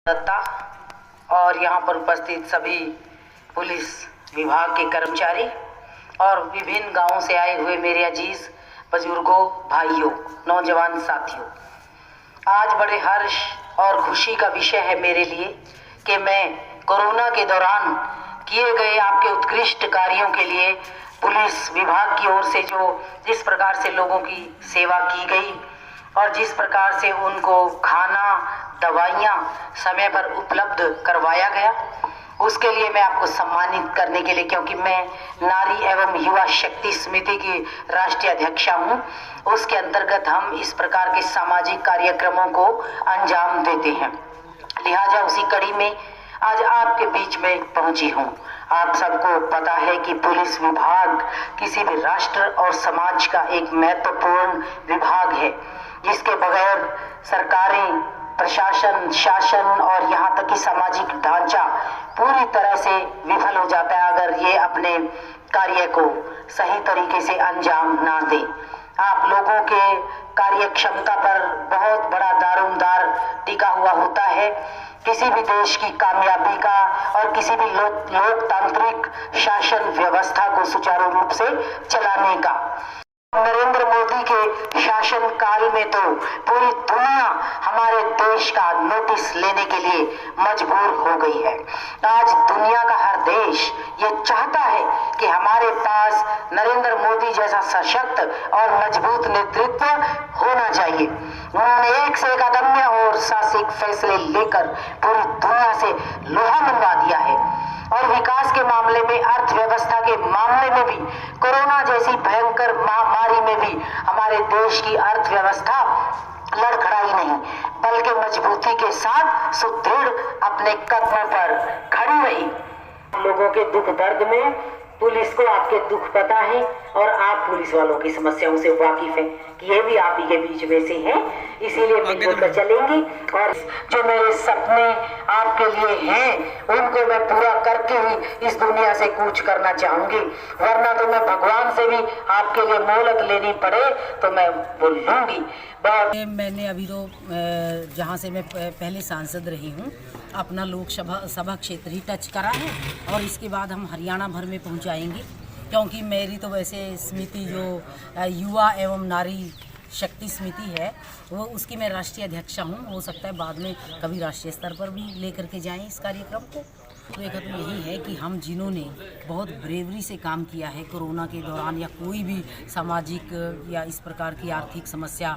दत्ता और यहाँ पर उपस्थित सभी पुलिस विभाग के कर्मचारी और विभिन्न गांवों से आए हुए मेरे अजीज बुजुर्गों, भाइयों, नौजवान साथियों, आज बड़े हर्ष और खुशी का विषय है मेरे लिए कि मैं कोरोना के दौरान किए गए आपके उत्कृष्ट कार्यों के लिए पुलिस विभाग की ओर से जिस प्रकार से लोगों की सेवा की गई और जिस प्रकार से उनको खाना, दवाइयाँ समय पर उपलब्ध करवाया गया, उसके लिए मैं आपको सम्मानित करने के लिए, क्योंकि मैं नारी एवं युवा शक्ति समिति की राष्ट्रीय अध्यक्षा हूँ, उसके अंतर्गत हम इस प्रकार के सामाजिक कार्यक्रमों को अंजाम देते हैं। लिहाजा उसी कड़ी में आज आपके बीच में पहुंची हूँ। आप सबको पता है कि पुलिस विभाग किसी भी राष्ट्र और समाज का एक महत्वपूर्ण विभाग है, जिसके बगैर सरकारें, प्रशासन, शासन और यहाँ तक कि सामाजिक ढांचा पूरी तरह से विफल हो जाता है अगर ये अपने कार्य को सही तरीके से अंजाम ना दें। आप लोगों के कार्य क्षमता पर बहुत बड़ा दारोमदार टिका हुआ होता है किसी भी देश की कामयाबी का और किसी भी लोकतांत्रिक शासन व्यवस्था को सुचारू रूप से चलाने का। नरेंद्र मोदी के शासन काल में तो पूरी दुनिया हमारे देश का नोटिस लेने के लिए मजबूर हो गई है। आज दुनिया का हर देश ये चाहता है कि हमारे पास नरेंद्र मोदी जैसा सशक्त और मजबूत नेतृत्व होना चाहिए। उन्होंने एक से एक अदम्य और साहसिक फैसले लेकर पूरी दुनिया से लोहा मनवा दिया है और विकास के मामले में, अर्थव्यवस्था के मामले में भी, कोरोना जैसी भयंकर महामारी में भी हमारे देश की अर्थव्यवस्था लड़खड़ाई नहीं बल्कि मजबूती के साथ सुदृढ़ अपने कदमों पर खड़ी रही। लोगों के दुख दर्द में पुलिस को आपके दुख पता है और आप पुलिस वालों की समस्याओं से वाकिफ हैं कि ये भी आप ही के बीच में से हैं, इसीलिए मिलजुल कर चलेंगे और जो मेरे सपने आपके लिए हैं उनको मैं पूरा करके ही इस दुनिया से कूच करना चाहूंगी, वरना तो मैं भगवान से भी आपके लिए मोहलत लेनी पड़े तो मैं वो लूंगी। मैंने अभी तो जहाँ से मैं पहले सांसद रही हूँ अपना लोकसभा क्षेत्र ही टच करा है और इसके बाद हम हरियाणा भर में पहुँचाएंगे, क्योंकि मेरी तो वैसे समिति जो युवा एवं नारी शक्ति समिति है वो उसकी मैं राष्ट्रीय अध्यक्षा हूँ। हो सकता है बाद में कभी राष्ट्रीय स्तर पर भी लेकर के जाएं इस कार्यक्रम को। तो एक तो यही है कि हम जिन्होंने बहुत ब्रेवरी से काम किया है कोरोना के दौरान, या कोई भी सामाजिक या इस प्रकार की आर्थिक समस्या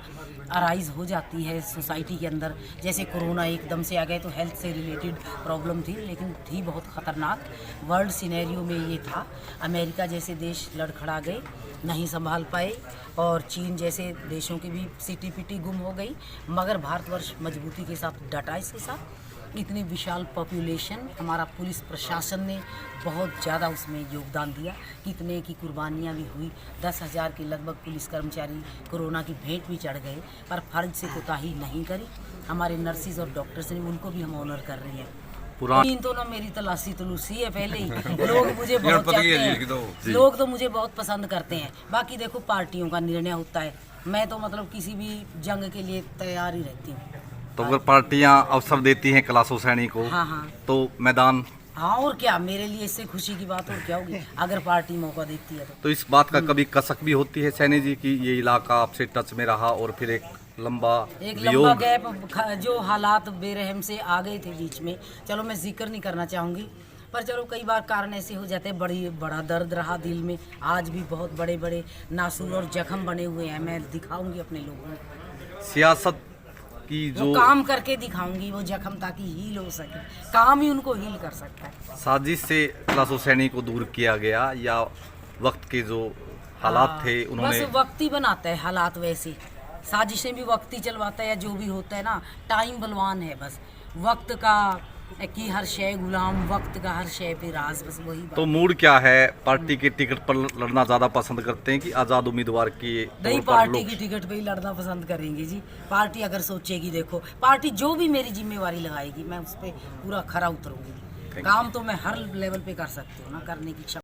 अराइज हो जाती है सोसाइटी के अंदर, जैसे कोरोना एकदम से आ गए तो हेल्थ से रिलेटेड प्रॉब्लम थी, लेकिन थी बहुत ख़तरनाक। वर्ल्ड सिनेरियो में ये था, अमेरिका जैसे देश लड़खड़ा गए, नहीं संभाल पाए और चीन जैसे देशों की भी सिटी पिटी गुम हो गई, मगर भारतवर्ष मजबूती के साथ डटा इसके साथ। इतनी विशाल पॉपुलेशन, हमारा पुलिस प्रशासन ने बहुत ज़्यादा उसमें योगदान दिया, कितने की कुर्बानियाँ भी हुई। 10,000 के लगभग पुलिस कर्मचारी कोरोना की भेंट भी चढ़ गए, पर फर्ज से कोताही नहीं करी। हमारे नर्सिस और डॉक्टर्स ने, उनको भी हम ऑनर कर रहे हैं। तो ना मेरी तलाशी तलूसी है पहले ही लोग मुझे बहुत चाहते हैं, लोग तो मुझे बहुत पसंद करते हैं। बाकी देखो पार्टियों का निर्णय होता है, मैं तो मतलब किसी भी जंग के लिए तैयार ही रहती हूँ। तो अगर पार्टियां अवसर देती हैं कलासो सैनी को, हाँ, तो मैदान, हाँ और क्या, मेरे लिए इससे खुशी की बात और क्या होगी अगर पार्टी मौका देती है तो इस बात का कभी कसक भी होती है सैनी जी की ये इलाका आपसे टच में रहा और फिर एक लंबा गैप, जो हालात बेरहम से आ गए थे बीच में, चलो मैं जिक्र नहीं करना चाहूँगी, पर चलो कई बार कारण ऐसे हो जाते हैं। बड़ा दर्द रहा दिल में, आज भी बहुत बड़े बड़े नासूर और जख्म बने हुए हैं। मैं दिखाऊंगी अपने लोगों को सियासत की जो काम करके दिखाऊंगी वो जख्म, ताकि हील हो सके। काम ही उनको हील कर सकता है। साजिश से कलासो सैनी को दूर किया गया या वक्त के जो हालात थे उन्होंने, बस वक्त ही बनाता है हालात, वैसे साजिशें भी वक्त ही चलवाता है, या जो भी होता है ना, टाइम बलवान है, बस वक्त का कि हर शय गुलाम, वक्त का हर शय पे राज, बस वही बात। तो मूड क्या है, पार्टी के टिकट पर लड़ना ज्यादा पसंद करते हैं कि आजाद उम्मीदवार की? नहीं, पार्टी की टिकट पे ही लड़ना पसंद करेंगे जी। पार्टी अगर सोचेगी, देखो पार्टी जो भी मेरी जिम्मेवारी लगाएगी मैं उस पर पूरा खरा उतरूंगी। काम तो मैं हर लेवल पे कर सकती हूँ ना, करने की